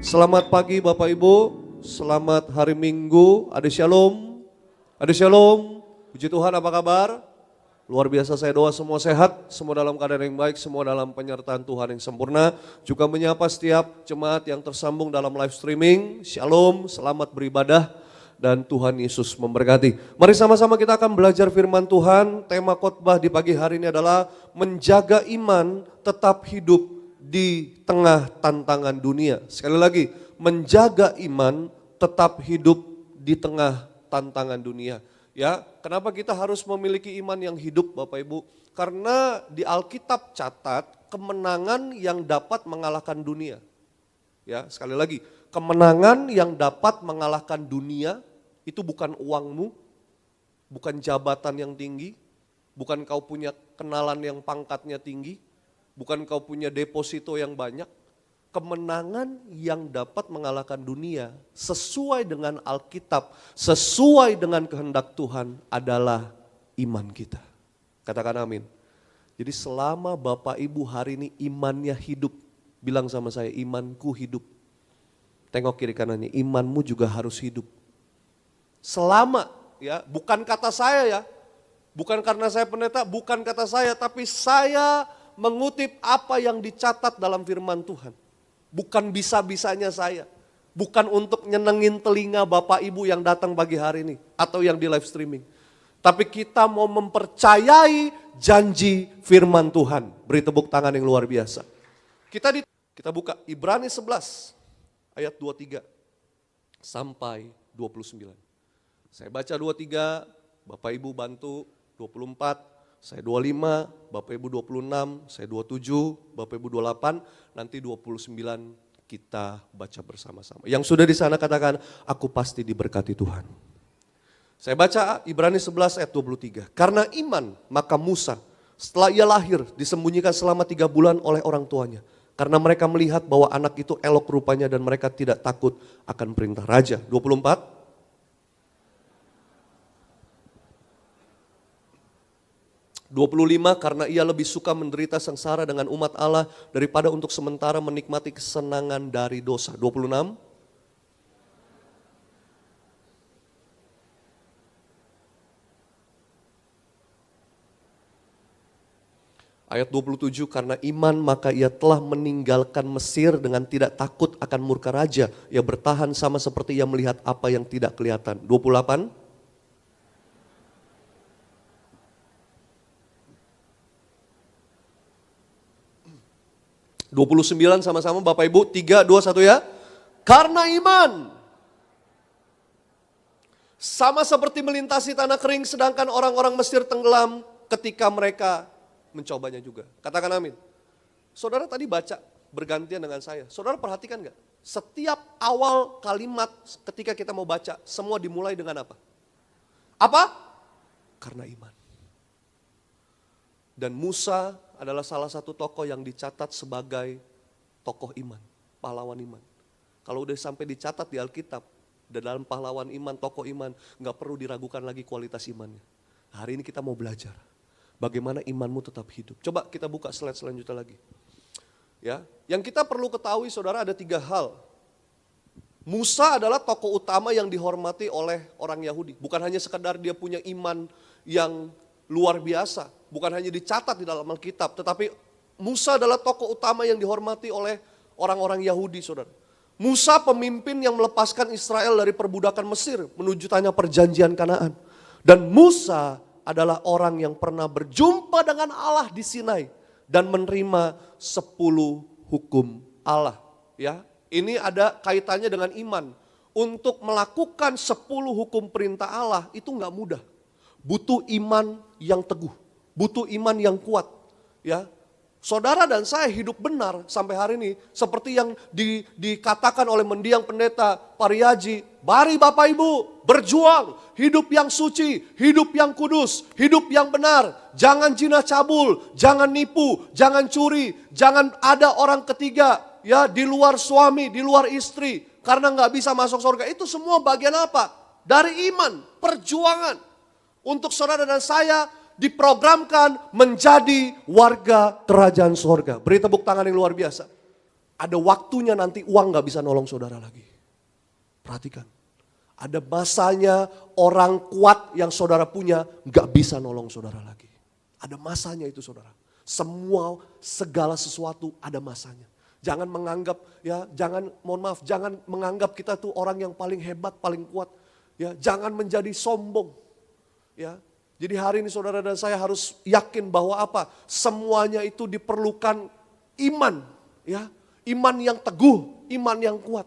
Selamat pagi Bapak Ibu, selamat hari Minggu, ada shalom, puji Tuhan apa kabar? Luar biasa saya doa semua sehat, semua dalam keadaan yang baik, semua dalam penyertaan Tuhan yang sempurna. Juga menyapa setiap jemaat yang tersambung dalam live streaming, shalom, selamat beribadah dan Tuhan Yesus memberkati. Mari sama-sama kita akan belajar firman Tuhan, tema khotbah di pagi hari ini adalah menjaga iman tetap hidup di tengah tantangan dunia. Sekali lagi, menjaga iman tetap hidup di tengah tantangan dunia. Ya, kenapa kita harus memiliki iman yang hidup Bapak Ibu? Karena di Alkitab catat kemenangan yang dapat mengalahkan dunia. Ya, sekali lagi, kemenangan yang dapat mengalahkan dunia itu bukan uangmu, bukan jabatan yang tinggi, bukan kau punya kenalan yang pangkatnya tinggi, bukan kau punya deposito yang banyak. Kemenangan yang dapat mengalahkan dunia sesuai dengan Alkitab, sesuai dengan kehendak Tuhan adalah iman kita. Katakan amin. Jadi selama Bapak Ibu hari ini imannya hidup, bilang sama saya, imanku hidup. Tengok kiri kanannya, imanmu juga harus hidup. Selama, ya, bukan kata saya ya, bukan karena saya pendeta, bukan kata saya, tapi saya mengutip apa yang dicatat dalam firman Tuhan. Bukan bisa-bisanya saya. Bukan untuk nyenengin telinga Bapak Ibu yang datang pagi hari ini. Atau yang di live streaming. Tapi kita mau mempercayai janji firman Tuhan. Beri tepuk tangan yang luar biasa. Kita buka Ibrani 11 ayat 23 sampai 29. Saya baca 23, Bapak Ibu bantu 24. Saya 25, Bapak Ibu 26, saya 27, Bapak Ibu 28, nanti 29 kita baca bersama-sama. Yang sudah di sana katakan, aku pasti diberkati Tuhan. Saya baca Ibrani 11 ayat 23. Karena iman, maka Musa setelah ia lahir disembunyikan selama 3 bulan oleh orang tuanya. Karena mereka melihat bahwa anak itu elok rupanya dan mereka tidak takut akan perintah raja. 24. 25, karena ia lebih suka menderita sengsara dengan umat Allah daripada untuk sementara menikmati kesenangan dari dosa. 26. Ayat 27, karena iman maka ia telah meninggalkan Mesir dengan tidak takut akan murka raja. Ia bertahan sama seperti ia melihat apa yang tidak kelihatan. 28. 29 sama-sama Bapak Ibu, 3, 2, 1 ya. Karena iman sama seperti melintasi tanah kering sedangkan orang-orang Mesir tenggelam ketika mereka mencobanya juga. Katakan amin. Saudara tadi baca bergantian dengan saya. Saudara perhatikan gak? Setiap awal kalimat ketika kita mau baca, semua dimulai dengan apa? Apa? Karena iman. Dan Musa adalah salah satu tokoh yang dicatat sebagai tokoh iman, pahlawan iman. Kalau udah sampai dicatat di Alkitab, dan dalam pahlawan iman, tokoh iman, gak perlu diragukan lagi kualitas imannya. Hari ini kita mau belajar, bagaimana imanmu tetap hidup. Coba kita buka slide selanjutnya lagi. Ya, yang kita perlu ketahui saudara ada 3 hal. Musa adalah tokoh utama yang dihormati oleh orang Yahudi. Bukan hanya sekedar dia punya iman yang luar biasa, bukan hanya dicatat di dalam Alkitab, tetapi Musa adalah tokoh utama yang dihormati oleh orang-orang Yahudi, saudara. Musa pemimpin yang melepaskan Israel dari perbudakan Mesir menuju tanah perjanjian Kanaan. Dan Musa adalah orang yang pernah berjumpa dengan Allah di Sinai dan menerima 10 hukum Allah. Ya, ini ada kaitannya dengan iman. Untuk melakukan 10 hukum perintah Allah itu nggak mudah. Butuh iman yang teguh, butuh iman yang kuat. Ya, saudara dan saya hidup benar sampai hari ini seperti yang dikatakan oleh mendiang pendeta Pariyaji. Mari Bapak Ibu berjuang, hidup yang suci, hidup yang kudus, hidup yang benar. Jangan zina cabul, jangan nipu, jangan curi, jangan ada orang ketiga ya di luar suami, di luar istri karena nggak bisa masuk surga. Itu semua bagian apa? Dari iman, perjuangan. Untuk saudara dan saya diprogramkan menjadi warga kerajaan surga. Beri tepuk tangan yang luar biasa. Ada waktunya nanti uang gak bisa nolong saudara lagi. Perhatikan. Ada masanya orang kuat yang saudara punya gak bisa nolong saudara lagi. Ada masanya itu saudara. Semua segala sesuatu ada masanya. Jangan menganggap jangan menganggap kita tuh orang yang paling hebat, paling kuat. Ya, jangan menjadi sombong. Ya. Jadi hari ini saudara dan saya harus yakin bahwa apa? Semuanya itu diperlukan iman, ya. Iman yang teguh, iman yang kuat.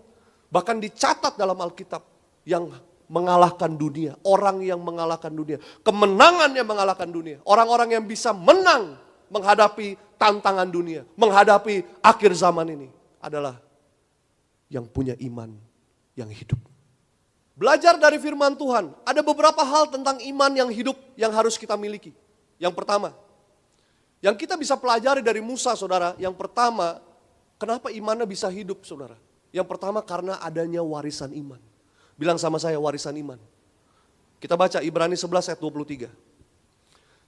Bahkan dicatat dalam Alkitab yang mengalahkan dunia, orang yang mengalahkan dunia, kemenangan yang mengalahkan dunia, orang-orang yang bisa menang menghadapi tantangan dunia, menghadapi akhir zaman ini adalah yang punya iman yang hidup. Belajar dari firman Tuhan, ada beberapa hal tentang iman yang hidup yang harus kita miliki. Yang pertama, yang kita bisa pelajari dari Musa saudara, yang pertama, kenapa imannya bisa hidup saudara? Yang pertama karena adanya warisan iman. Bilang sama saya warisan iman. Kita baca Ibrani 11 ayat 23.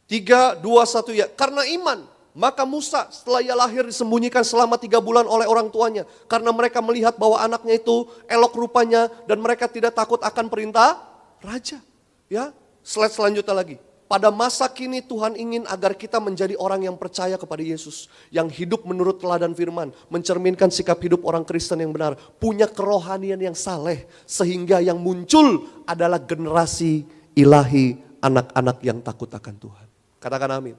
3, 2, 1 ya, karena iman. Maka Musa setelah ia lahir disembunyikan selama 3 bulan oleh orang tuanya. Karena mereka melihat bahwa anaknya itu elok rupanya dan mereka tidak takut akan perintah raja. Ya, slide selanjutnya lagi. Pada masa kini Tuhan ingin agar kita menjadi orang yang percaya kepada Yesus. Yang hidup menurut teladan firman. Mencerminkan sikap hidup orang Kristen yang benar. Punya kerohanian yang saleh. Sehingga yang muncul adalah generasi ilahi anak-anak yang takut akan Tuhan. Katakan amin.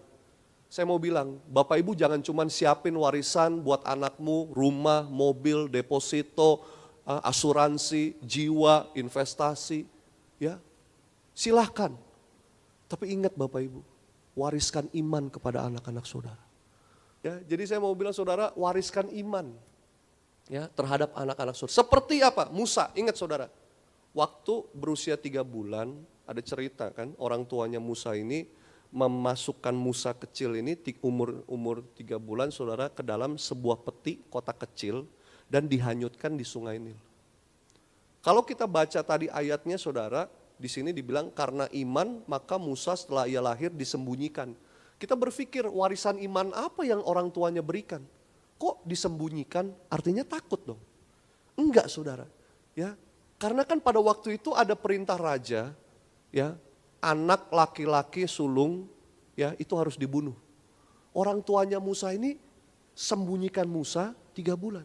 Saya mau bilang, Bapak Ibu jangan cuma siapin warisan buat anakmu, rumah, mobil, deposito, asuransi, jiwa, investasi. Ya, silahkan. Tapi ingat Bapak Ibu, wariskan iman kepada anak-anak saudara. Ya, jadi saya mau bilang saudara, wariskan iman ya terhadap anak-anak saudara. Seperti apa? Musa, ingat saudara. Waktu berusia 3 bulan, ada cerita kan, orang tuanya Musa ini memasukkan Musa kecil ini umur 3 bulan saudara ke dalam sebuah peti kotak kecil dan dihanyutkan di sungai Nil. Kalau kita baca tadi ayatnya saudara, di sini dibilang karena iman maka Musa setelah ia lahir disembunyikan. Kita berpikir warisan iman apa yang orang tuanya berikan? Kok disembunyikan? Artinya takut dong. Enggak saudara. Ya, karena kan pada waktu itu ada perintah raja, ya, anak laki-laki sulung ya itu harus dibunuh. Orang tuanya Musa ini sembunyikan Musa 3 bulan.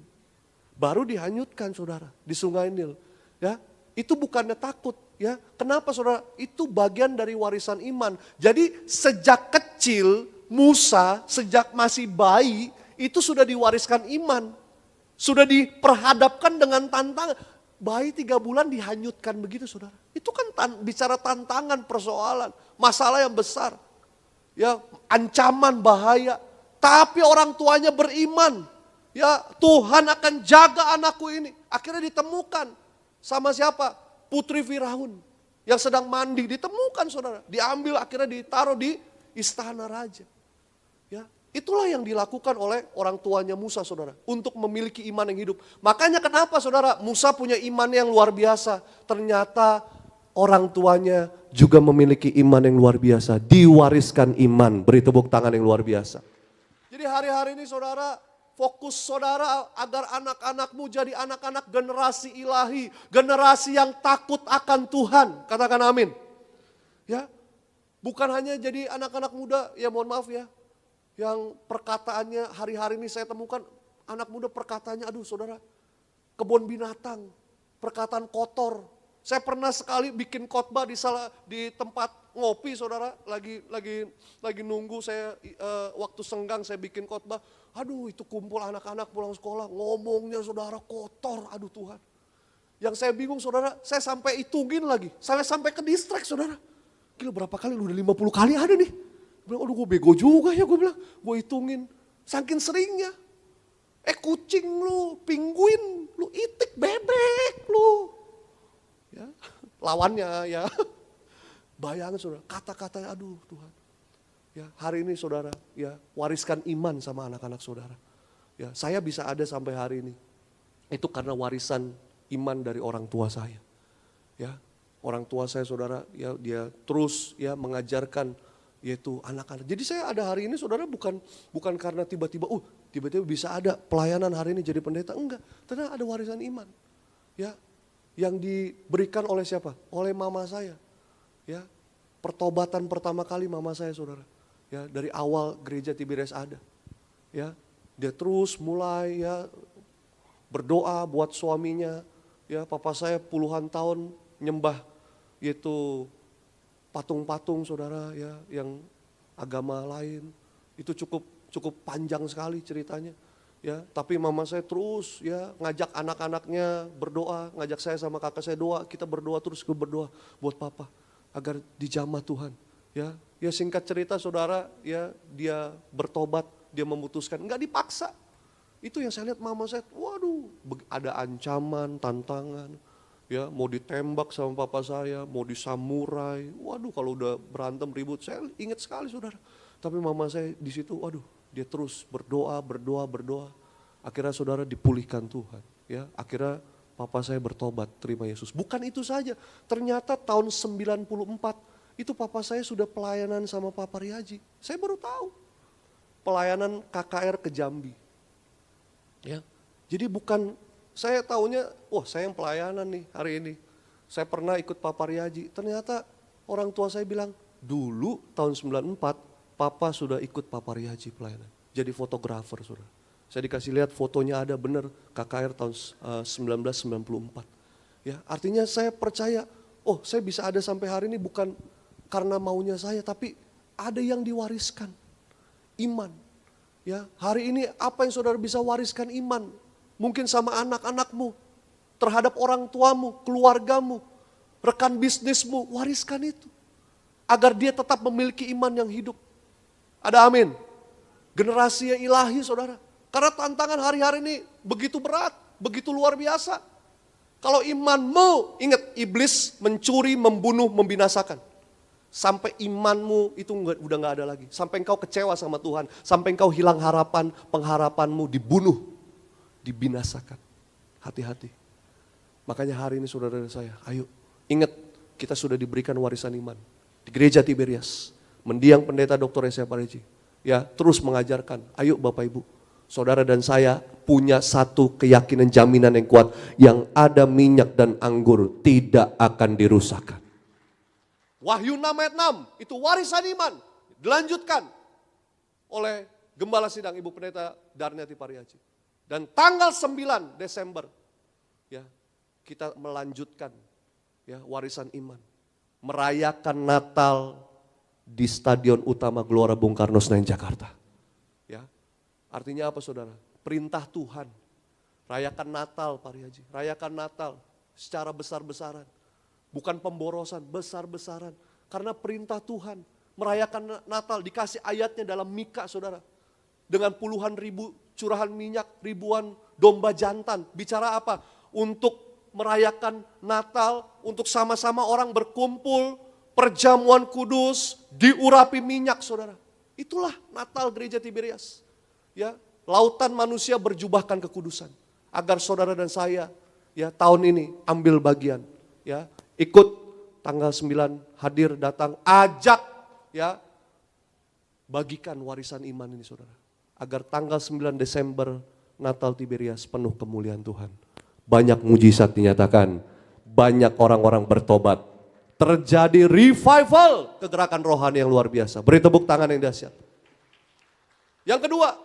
Baru dihanyutkan saudara di sungai Nil. Ya, itu bukannya takut ya. Kenapa saudara? Itu bagian dari warisan iman. Jadi sejak kecil Musa sejak masih bayi itu sudah diwariskan iman. Sudah diperhadapkan dengan tantangan. Bayi 3 bulan dihanyutkan begitu saudara. Itu kan bicara tantangan, persoalan, masalah yang besar. Ya, ancaman, bahaya. Tapi orang tuanya beriman. Ya, Tuhan akan jaga anakku ini. Akhirnya ditemukan. Sama siapa? Putri Firaun. Yang sedang mandi, ditemukan saudara. Diambil akhirnya ditaruh di istana raja. Ya, itulah yang dilakukan oleh orang tuanya Musa saudara. Untuk memiliki iman yang hidup. Makanya kenapa saudara Musa punya iman yang luar biasa. Ternyata orang tuanya juga memiliki iman yang luar biasa. Diwariskan iman. Beri tepuk tangan yang luar biasa. Jadi hari-hari ini saudara, fokus saudara agar anak-anakmu jadi anak-anak generasi ilahi. Generasi yang takut akan Tuhan. Katakan amin. Ya, bukan hanya jadi anak-anak muda, ya mohon maaf ya. Yang perkataannya hari-hari ini saya temukan anak muda perkataannya, aduh saudara, kebun binatang, perkataan kotor. Saya pernah sekali bikin khotbah di tempat ngopi saudara, lagi nunggu saya waktu senggang saya bikin khotbah. Aduh itu kumpul anak-anak pulang sekolah, ngomongnya saudara kotor, aduh Tuhan. Yang saya bingung saudara, saya sampai hitungin lagi, saya sampai ke distrik saudara. Gila berapa kali, udah 50 kali ada nih. Bilang, aduh gue bego juga ya, gue bilang, gue hitungin, saking seringnya. Kucing lu, pingguin, lu itik bebek lu. Ya, lawannya ya. Bayangin saudara, kata-katanya aduh Tuhan. Ya, hari ini saudara, ya wariskan iman sama anak-anak saudara. Ya, saya bisa ada sampai hari ini. Itu karena warisan iman dari orang tua saya. Ya, orang tua saya saudara, ya dia terus ya mengajarkan yaitu anak-anak. Jadi saya ada hari ini saudara bukan karena tiba-tiba tiba-tiba bisa ada pelayanan hari ini jadi pendeta. Enggak, ternyata ada warisan iman. Ya, yang diberikan oleh siapa? Oleh mama saya. Ya, pertobatan pertama kali mama saya, saudara. Ya, dari awal gereja Tiberias ada. Ya, dia terus mulai ya berdoa buat suaminya. Ya, papa saya puluhan tahun nyembah yaitu patung-patung, saudara, ya, yang agama lain. Itu cukup panjang sekali ceritanya. Ya, tapi mama saya terus ya ngajak anak-anaknya berdoa, ngajak saya sama kakak saya doa, kita berdoa terus berdoa buat papa agar dijamah Tuhan. Ya singkat cerita, saudara, ya dia bertobat, dia memutuskan, enggak dipaksa. Itu yang saya lihat mama saya, waduh, ada ancaman, tantangan. Ya, mau ditembak sama papa saya, mau disamurai. Waduh, kalau udah berantem ribut, saya ingat sekali, saudara. Tapi mama saya di situ, waduh, dia terus berdoa. Akhirnya saudara dipulihkan Tuhan. Ya, akhirnya papa saya bertobat, terima Yesus. Bukan itu saja, ternyata tahun 94 itu papa saya sudah pelayanan sama Papa Riaji. Saya baru tahu. Pelayanan KKR ke Jambi. Ya. Jadi bukan, saya taunya, wah saya yang pelayanan nih hari ini. Saya pernah ikut Papa Riaji. Ternyata orang tua saya bilang, dulu tahun 94 Papa sudah ikut Papa Riaji pelayanan. Jadi fotografer, saudara. Saya dikasih lihat fotonya ada benar KKR tahun 1994. Ya, artinya saya percaya, oh saya bisa ada sampai hari ini bukan karena maunya saya, tapi ada yang diwariskan, iman. Ya, hari ini apa yang saudara bisa wariskan iman? Mungkin sama anak-anakmu, terhadap orang tuamu, keluargamu, rekan bisnismu, wariskan itu. Agar dia tetap memiliki iman yang hidup. Ada amin. Generasi yang ilahi, saudara. Karena tantangan hari-hari ini begitu berat, begitu luar biasa. Kalau imanmu, ingat, iblis mencuri, membunuh, membinasakan. Sampai imanmu itu udah gak ada lagi. Sampai engkau kecewa sama Tuhan. Sampai engkau hilang harapan, pengharapanmu dibunuh, dibinasakan. Hati-hati. Makanya hari ini saudara saya, ayo ingat kita sudah diberikan warisan iman. Di gereja Tiberias, mendiang pendeta Dr. Yesaya Pariji. Ya, terus mengajarkan, ayo Bapak Ibu, saudara dan saya punya satu keyakinan jaminan yang kuat. Yang ada minyak dan anggur tidak akan dirusakkan. Wahyu 6 ayat 6, itu warisan iman, dilanjutkan oleh Gembala Sidang Ibu Pendeta Darniati Pariaji. Dan tanggal 9 Desember, ya, kita melanjutkan ya warisan iman. Merayakan Natal di Stadion Utama Gelora Bung Karno Senayan Jakarta. Ya. Artinya apa saudara? Perintah Tuhan. Rayakan Natal Pariaji, rayakan Natal secara besar-besaran. Bukan pemborosan, besar-besaran. Karena perintah Tuhan, merayakan Natal, dikasih ayatnya dalam Mika, saudara. Dengan puluhan ribu curahan minyak, ribuan domba jantan. Bicara apa? Untuk merayakan Natal, untuk sama-sama orang berkumpul, perjamuan kudus, diurapi minyak, saudara. Itulah Natal gereja Tiberias. Ya, lautan manusia berjubahkan kekudusan. Agar saudara dan saya, ya, tahun ini ambil bagian, ya. Ikut tanggal 9 hadir datang ajak ya bagikan warisan iman ini saudara. Agar tanggal 9 Desember Natal Tiberias penuh kemuliaan Tuhan. Banyak mujizat dinyatakan, banyak orang-orang bertobat. Terjadi revival, kegerakan rohani yang luar biasa. Beri tepuk tangan yang dahsyat. Yang kedua,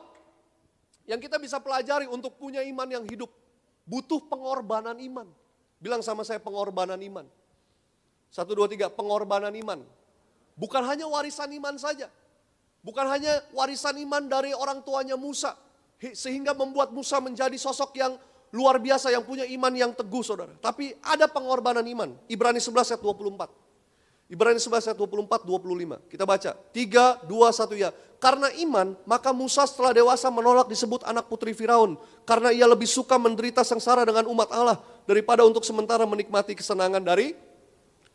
yang kita bisa pelajari untuk punya iman yang hidup, butuh pengorbanan iman. Bilang sama saya pengorbanan iman. 1, 2, 3, pengorbanan iman. Bukan hanya warisan iman saja. Bukan hanya warisan iman dari orang tuanya Musa. Sehingga membuat Musa menjadi sosok yang luar biasa, yang punya iman yang teguh saudara. Tapi ada pengorbanan iman. Ibrani 11 ayat 24. Ibrani 11 ayat 24, 25. Kita baca. 3, 2, 1 ya. Karena iman, maka Musa setelah dewasa menolak disebut anak putri Firaun. Karena ia lebih suka menderita sengsara dengan umat Allah daripada untuk sementara menikmati kesenangan dari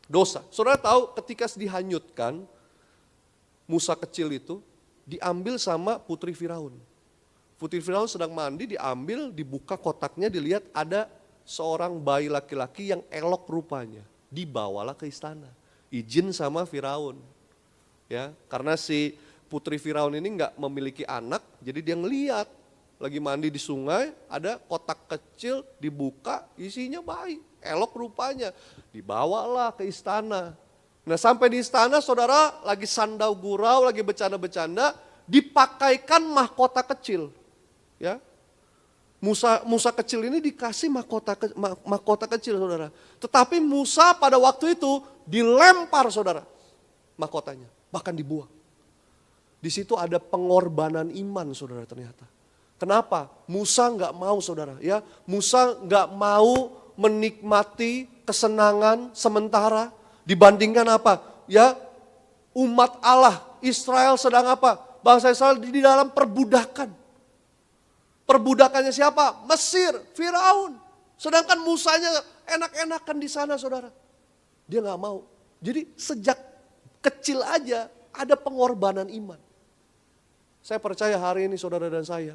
dosa. Saudara tahu ketika dihanyutkan, Musa kecil itu diambil sama putri Firaun. Putri Firaun sedang mandi, diambil, dibuka kotaknya, dilihat ada seorang bayi laki-laki yang elok rupanya. Dibawalah ke istana. Izin sama Firaun. Ya, karena si putri Firaun ini enggak memiliki anak, jadi dia ngeliat lagi mandi di sungai, ada kotak kecil dibuka, isinya bayi, elok rupanya. Dibawalah ke istana. Nah sampai di istana saudara lagi sandau gurau, lagi bercanda-bercanda, dipakaikan mahkota kecil. Ya, Musa kecil ini dikasih mahkota kecil saudara. Tetapi Musa pada waktu itu dilempar saudara mahkotanya, bahkan dibuang. Di situ ada pengorbanan iman saudara ternyata. Kenapa? Musa nggak mau saudara ya. Musa nggak mau menikmati kesenangan sementara dibandingkan apa? Ya, umat Allah Israel sedang apa? Bangsa Israel di dalam perbudakan. Perbudakannya siapa? Mesir, Firaun. Sedangkan Musanya enak-enakan di sana saudara. Dia nggak mau. Jadi sejak kecil aja ada pengorbanan iman. Saya percaya hari ini saudara dan saya,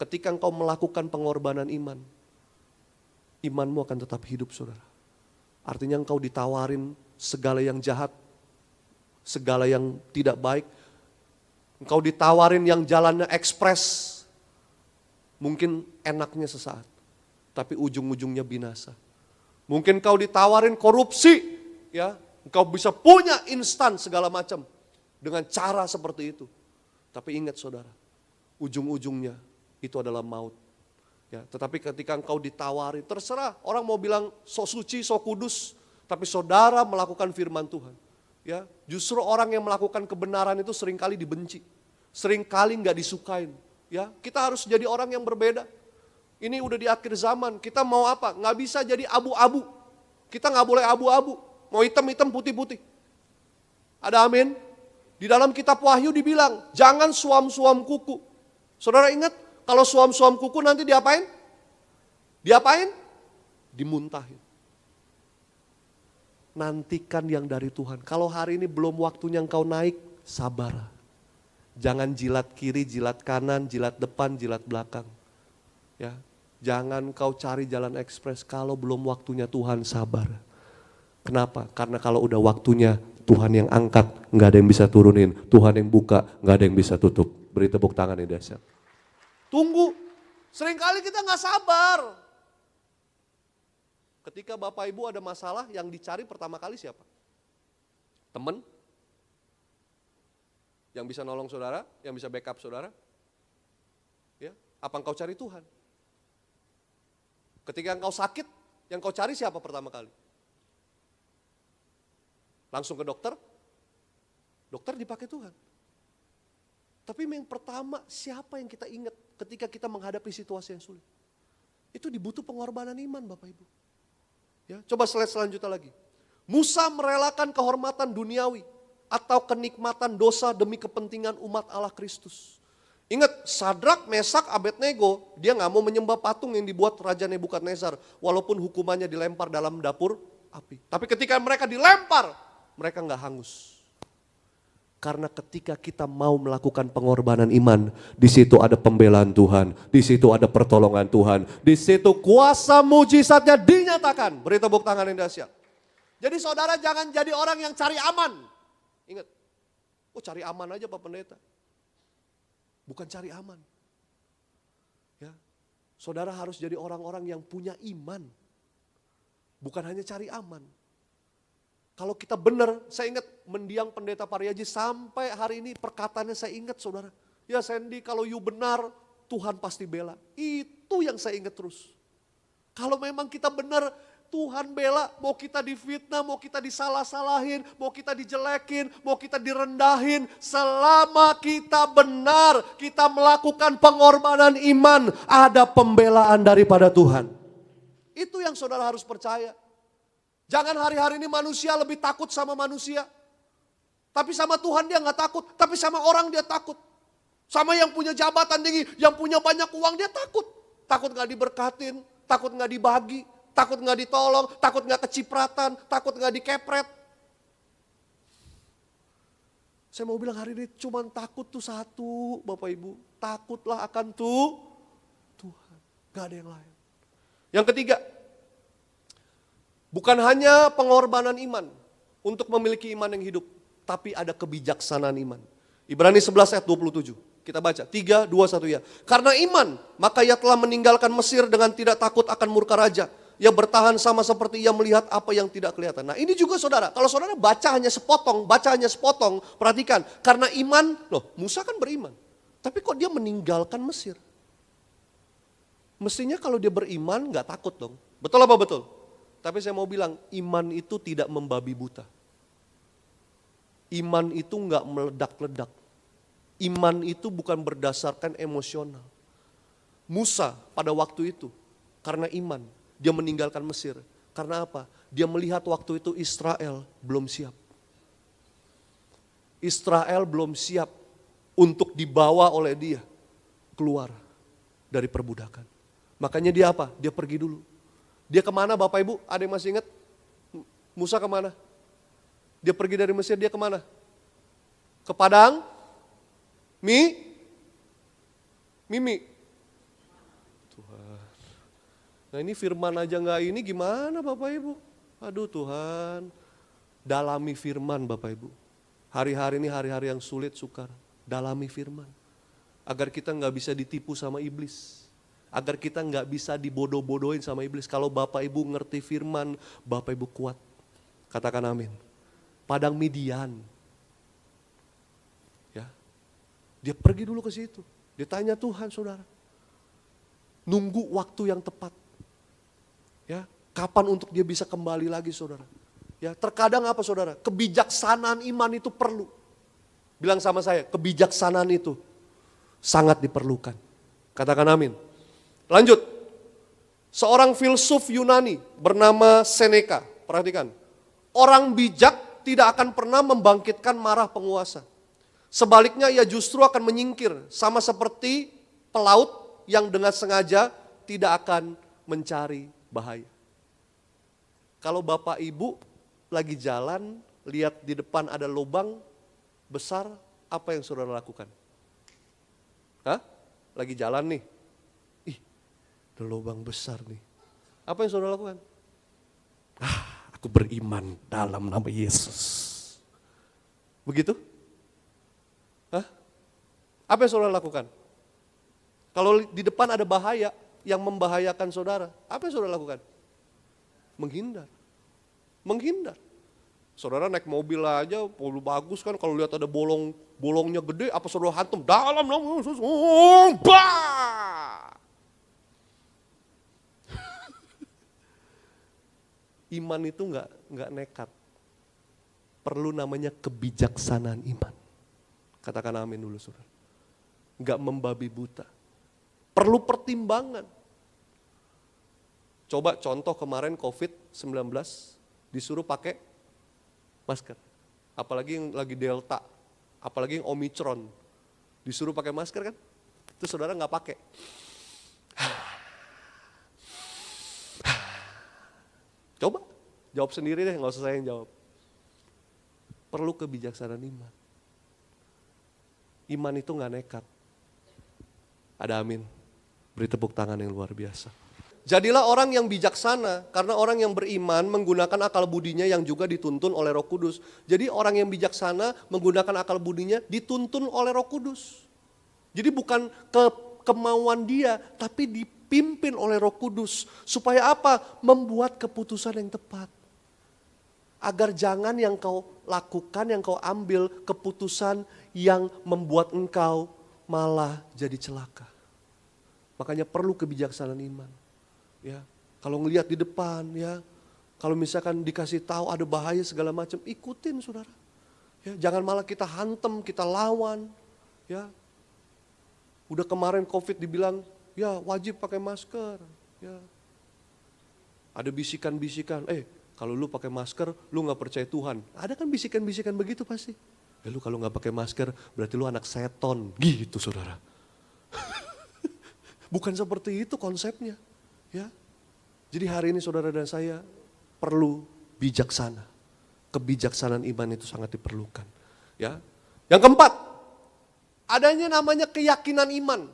ketika engkau melakukan pengorbanan iman, imanmu akan tetap hidup saudara. Artinya engkau ditawarin segala yang jahat, segala yang tidak baik. Engkau ditawarin yang jalannya ekspres, mungkin enaknya sesaat, tapi ujung-ujungnya binasa. Mungkin engkau ditawarin korupsi, ya, engkau bisa punya instan segala macam dengan cara seperti itu. Tapi ingat saudara, ujung-ujungnya itu adalah maut. Ya, tetapi ketika engkau ditawari, terserah orang mau bilang sok suci, sok kudus, tapi saudara melakukan firman Tuhan. Ya, justru orang yang melakukan kebenaran itu seringkali dibenci, seringkali nggak disukain. Ya, kita harus jadi orang yang berbeda. Ini udah di akhir zaman, kita mau apa? Nggak bisa jadi abu-abu. Kita nggak boleh abu-abu, mau hitam-hitam, putih-putih. Ada amin? Di dalam kitab Wahyu dibilang, jangan suam-suam kuku. Saudara ingat, kalau suam-suam kuku nanti diapain? Diapain? Dimuntahin. Nantikan yang dari Tuhan. Kalau hari ini belum waktunya engkau naik, sabar. Jangan jilat kiri, jilat kanan, jilat depan, jilat belakang. Ya, jangan kau cari jalan ekspres kalau belum waktunya Tuhan, sabar. Kenapa? Karena kalau udah waktunya Tuhan yang angkat, nggak ada yang bisa turunin. Tuhan yang buka, nggak ada yang bisa tutup. Beri tepuk tangan yang dahsyat. Tunggu, seringkali kita nggak sabar. Ketika Bapak Ibu ada masalah, yang dicari pertama kali siapa? Teman? Yang bisa nolong saudara, yang bisa backup saudara? Ya, apa engkau cari Tuhan? Ketika engkau sakit, yang kau cari siapa pertama kali? Langsung ke dokter? Dokter dipakai Tuhan. Tapi yang pertama, siapa yang kita ingat ketika kita menghadapi situasi yang sulit? Itu dibutuh pengorbanan iman Bapak Ibu. Ya, coba slide selanjutnya lagi. Musa merelakan kehormatan duniawi atau kenikmatan dosa demi kepentingan umat Allah Kristus. Ingat, Sadrak, Mesak, Abednego, dia nggak mau menyembah patung yang dibuat Raja Nebukadnezar, walaupun hukumannya dilempar dalam dapur api. Tapi ketika mereka dilempar, mereka nggak hangus. Karena ketika kita mau melakukan pengorbanan iman, di situ ada pembelaan Tuhan, di situ ada pertolongan Tuhan, di situ kuasa mujizatnya dinyatakan. Beri tepuk tangan yang dahsyat. Jadi saudara jangan jadi orang yang cari aman. Ingat, cari aman aja Pak Pendeta. Bukan cari aman. Ya, saudara harus jadi orang-orang yang punya iman. Bukan hanya cari aman. Kalau kita benar, saya ingat mendiang Pendeta Pariaji sampai hari ini perkataannya saya ingat saudara. Ya Sandy, kalau you benar, Tuhan pasti bela. Itu yang saya ingat terus. Kalau memang kita benar, Tuhan bela, mau kita difitnah, mau kita disalah-salahin, mau kita dijelekin, mau kita direndahin. Selama kita benar, kita melakukan pengorbanan iman, ada pembelaan daripada Tuhan. Itu yang saudara harus percaya. Jangan hari-hari ini manusia lebih takut sama manusia. Tapi sama Tuhan dia gak takut, tapi sama orang dia takut. Sama yang punya jabatan tinggi, yang punya banyak uang dia takut. Takut gak diberkatin, takut gak dibagi, takut gak ditolong, takut gak kecipratan, takut gak dikepret. Saya mau bilang hari ini cuman takut tuh satu Bapak Ibu. Takutlah akan Tuhan, gak ada yang lain. Yang ketiga, bukan hanya pengorbanan iman untuk memiliki iman yang hidup, tapi ada kebijaksanaan iman. Ibrani 11 ayat 27. Kita baca, 3, 2, 1 ya. Karena iman, maka ia telah meninggalkan Mesir dengan tidak takut akan murka raja. Ia bertahan sama seperti ia melihat apa yang tidak kelihatan. Nah ini juga saudara, kalau saudara baca hanya sepotong, perhatikan. Karena iman, loh Musa kan beriman. Tapi kok dia meninggalkan Mesir? Mestinya kalau dia beriman gak takut dong. Betul apa betul? Tapi saya mau bilang, iman itu tidak membabi buta. Iman itu gak meledak-ledak. Iman itu bukan berdasarkan emosional. Musa pada waktu itu, karena iman, dia meninggalkan Mesir. Karena apa? Dia melihat waktu itu Israel belum siap. Israel belum siap untuk dibawa oleh dia keluar dari perbudakan. Makanya dia apa? Dia pergi dulu. Dia kemana Bapak Ibu? Ada yang masih ingat? Musa kemana? Dia pergi dari Mesir, dia kemana? Ke Padang? Mimi. Tuhan. Nah ini firman aja enggak ini gimana Bapak Ibu? Aduh Tuhan. Dalami firman Bapak Ibu. Hari-hari ini hari-hari yang sulit sukar. Dalami firman. Agar kita enggak bisa ditipu sama iblis. Agar kita enggak bisa dibodoh-bodohin sama iblis. Kalau Bapak Ibu ngerti firman, Bapak Ibu kuat. Katakan amin. Padang Midian. Ya. Dia pergi dulu ke situ. Dia tanya Tuhan saudara. Nunggu waktu yang tepat. Ya, kapan untuk dia bisa kembali lagi saudara. Ya, terkadang apa saudara? Kebijaksanaan iman itu perlu. Bilang sama saya, kebijaksanaan itu sangat diperlukan. Katakan amin. Lanjut. Seorang filsuf Yunani bernama Seneca. Perhatikan. Orang bijak tidak akan pernah membangkitkan marah penguasa. Sebaliknya ia justru akan menyingkir. Sama seperti pelaut yang dengan sengaja tidak akan mencari bahaya. Kalau Bapak Ibu lagi jalan, lihat di depan ada lubang besar, apa yang saudara lakukan? Hah? Lagi jalan nih. Ih, ada lubang besar nih. Apa yang saudara lakukan? Aku beriman dalam nama Yesus. Begitu? Hah? Apa yang saudara lakukan? Kalau di depan ada bahaya yang membahayakan saudara, apa yang saudara lakukan? Menghindar. Menghindar. Saudara naik mobil aja, mobil bagus kan, kalau lihat ada bolongnya gede, apa saudara hantam dalam nama Yesus? Iman itu enggak nekat. Perlu namanya kebijaksanaan iman. Katakan amin dulu saudara. Enggak membabi buta. Perlu pertimbangan. Coba contoh kemarin COVID-19 disuruh pakai masker. Apalagi yang lagi Delta, apalagi yang Omicron. Disuruh pakai masker kan? Itu saudara enggak pakai. Coba, jawab sendiri deh, gak usah saya yang jawab. Perlu kebijaksanaan iman. Iman itu gak nekat. Ada amin. Beri tepuk tangan yang luar biasa. Jadilah orang yang bijaksana, karena orang yang beriman menggunakan akal budinya yang juga dituntun oleh Roh Kudus. Jadi orang yang bijaksana menggunakan akal budinya dituntun oleh Roh Kudus. Jadi bukan kemauan dia, tapi dipimpin oleh Roh Kudus. Supaya apa? Membuat keputusan yang tepat. Agar jangan yang kau lakukan, yang kau ambil keputusan yang membuat engkau malah jadi celaka. Makanya perlu kebijaksanaan iman. Ya, kalau ngelihat di depan, ya, kalau misalkan dikasih tahu ada bahaya segala macam, ikutin saudara. Ya, jangan malah kita hantem, kita lawan. Ya, udah kemarin COVID dibilang, ya wajib pakai masker. Ya, ada bisikan-bisikan, kalau lu pakai masker, lu nggak percaya Tuhan. Ada kan bisikan-bisikan begitu pasti. Ya, lu kalau nggak pakai masker, berarti lu anak seton, gitu saudara. Bukan seperti itu konsepnya. Ya, jadi hari ini saudara dan saya perlu bijaksana. Kebijaksanaan iman itu sangat diperlukan. Ya, yang keempat, adanya namanya keyakinan iman.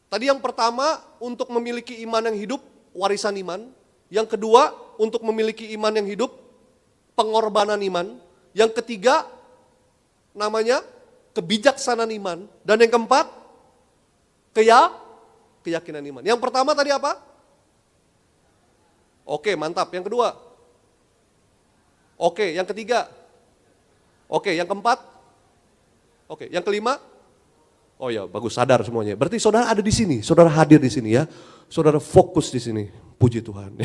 Tadi yang pertama untuk memiliki iman yang hidup, warisan iman. Yang kedua untuk memiliki iman yang hidup, pengorbanan iman. Yang ketiga namanya kebijaksanaan iman. Dan yang keempat, keyakinan iman. Yang pertama tadi apa? Oke, mantap. Yang kedua? Oke, yang ketiga? Oke, yang keempat? Oke, yang kelima? Oh ya, bagus, sadar semuanya. Berarti saudara ada di sini, saudara hadir di sini ya. Saudara fokus di sini. Puji Tuhan.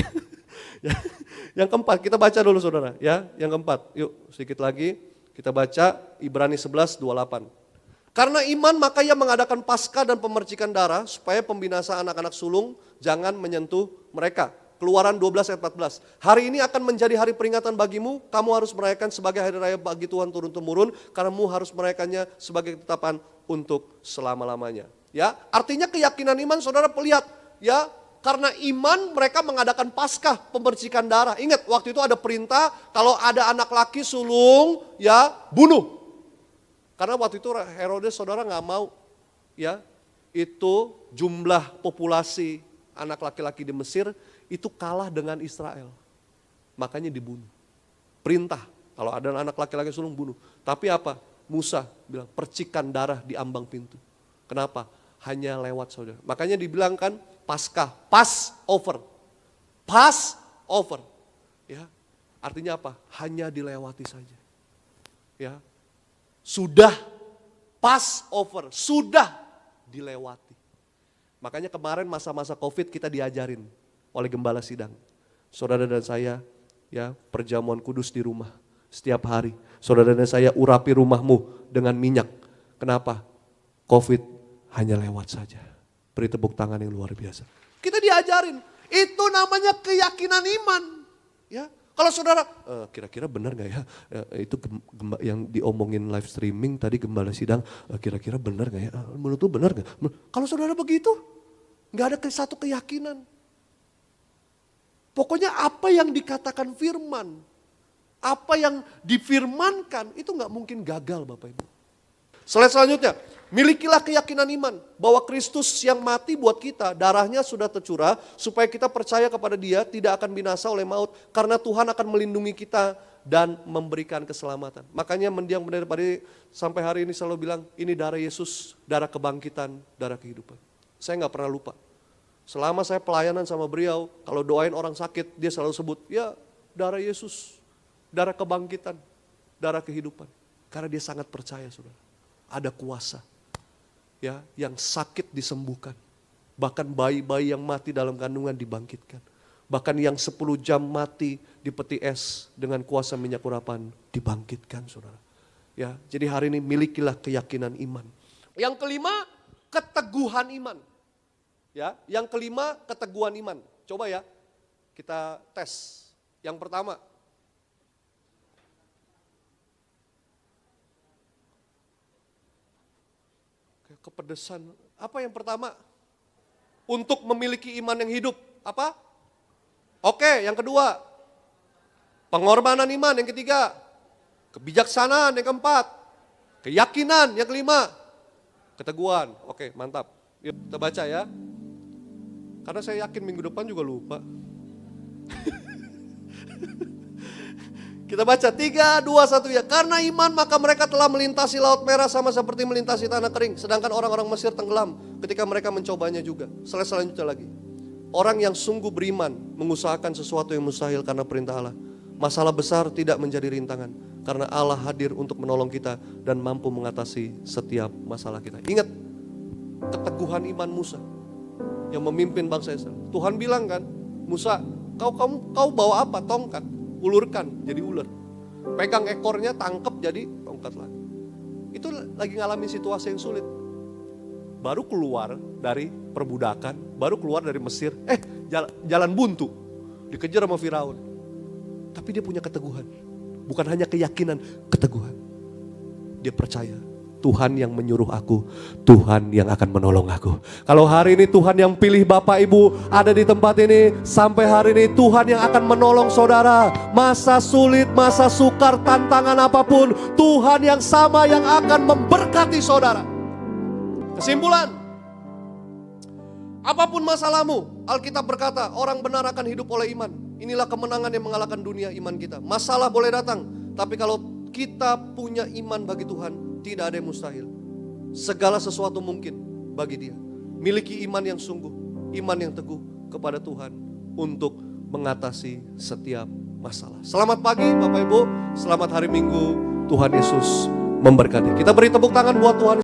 Yang keempat, kita baca dulu saudara ya. Yang keempat, yuk sedikit lagi. Kita baca Ibrani 11:28. Karena iman maka ia mengadakan Paskah dan pemercikan darah supaya pembinasaan anak-anak sulung jangan menyentuh mereka. Keluaran 12 ayat 14. Hari ini akan menjadi hari peringatan bagimu, kamu harus merayakan sebagai hari raya bagi Tuhan turun-temurun, karena kamu harus merayakannya sebagai ketetapan untuk selama-lamanya. Ya, artinya keyakinan iman saudara lihat ya, karena iman mereka mengadakan Paskah, pembersihan darah. Ingat waktu itu ada perintah kalau ada anak laki sulung ya bunuh. Karena waktu itu Herodes saudara nggak mau ya itu jumlah populasi anak laki-laki di Mesir itu kalah dengan Israel. Makanya dibunuh. Perintah kalau ada anak laki-laki sulung bunuh. Tapi apa? Musa bilang percikan darah di ambang pintu. Kenapa? Hanya lewat saudara. Makanya dibilangkan Paskah, Passover. Passover. Ya. Artinya apa? Hanya dilewati saja. Ya. Sudah Passover, sudah dilewati. Makanya kemarin masa-masa Covid kita diajarin oleh gembala sidang. Saudara dan saya ya perjamuan kudus di rumah setiap hari. Saudara dan saya urapi rumahmu dengan minyak. Kenapa? Covid hanya lewat saja. Beri tepuk tangan yang luar biasa. Kita diajarin, itu namanya keyakinan iman. Ya, kalau saudara, kira-kira benar gak ya? Itu yang diomongin live streaming tadi gembala sidang, kira-kira benar gak ya? Menurut lu benar gak? Kalau saudara begitu, gak ada satu keyakinan. Pokoknya apa yang dikatakan firman, apa yang difirmankan, itu gak mungkin gagal Bapak Ibu. Slide selanjutnya, milikilah keyakinan iman bahwa Kristus yang mati buat kita, darahnya sudah tercurah supaya kita percaya kepada Dia tidak akan binasa oleh maut karena Tuhan akan melindungi kita dan memberikan keselamatan. Makanya mendiang benar pada sampai hari ini selalu bilang ini darah Yesus, darah kebangkitan, darah kehidupan. Saya nggak pernah lupa. Selama saya pelayanan sama beliau, kalau doain orang sakit dia selalu sebut ya darah Yesus, darah kebangkitan, darah kehidupan. Karena dia sangat percaya saudara, ada kuasa. Ya, yang sakit disembuhkan. Bahkan bayi-bayi yang mati dalam kandungan dibangkitkan. Bahkan yang 10 jam mati di peti es dengan kuasa minyak urapan dibangkitkan saudara. Ya, jadi hari ini milikilah keyakinan iman. Yang kelima, keteguhan iman. Ya, yang kelima keteguhan iman. Coba ya, kita tes. Yang pertama, kepedesan. Apa yang pertama? Untuk memiliki iman yang hidup. Apa? Oke, yang kedua. Pengorbanan iman yang ketiga. Kebijaksanaan yang keempat. Keyakinan yang kelima. Keteguhan. Oke, mantap. Yuk kita baca ya. Karena saya yakin minggu depan juga lupa. Kita baca 3, 2, 1 ya. Karena iman maka mereka telah melintasi laut merah sama seperti melintasi tanah kering. Sedangkan orang-orang Mesir tenggelam ketika mereka mencobanya juga. Selanjutnya lagi. Orang yang sungguh beriman mengusahakan sesuatu yang mustahil karena perintah Allah. Masalah besar tidak menjadi rintangan. Karena Allah hadir untuk menolong kita dan mampu mengatasi setiap masalah kita. Ingat keteguhan iman Musa yang memimpin bangsa Israel. Tuhan bilang kan, Musa, kau bawa apa? Tongkat. Ulurkan jadi ular. Pegang ekornya, tangkap jadi tongkat lagi. Itu lagi ngalamin situasi yang sulit. Baru keluar dari perbudakan, baru keluar dari Mesir. Jalan buntu. Dikejar sama Firaun. Tapi dia punya keteguhan. Bukan hanya keyakinan, keteguhan. Dia percaya. Tuhan yang menyuruh aku, Tuhan yang akan menolong aku. Kalau hari ini Tuhan yang pilih Bapak Ibu ada di tempat ini, sampai hari ini Tuhan yang akan menolong saudara. Masa sulit, masa sukar, tantangan apapun, Tuhan yang sama yang akan memberkati saudara. Kesimpulan, apapun masalahmu, Alkitab berkata orang benar akan hidup oleh iman. Inilah kemenangan yang mengalahkan dunia, iman kita. Masalah boleh datang, tapi kalau kita punya iman bagi Tuhan, Tidak ada yang mustahil. Segala sesuatu mungkin bagi dia. Miliki iman yang sungguh, iman yang teguh kepada Tuhan untuk mengatasi setiap masalah. Selamat pagi Bapak Ibu, selamat hari Minggu. Tuhan Yesus memberkati. Kita beri tepuk tangan buat Tuhan.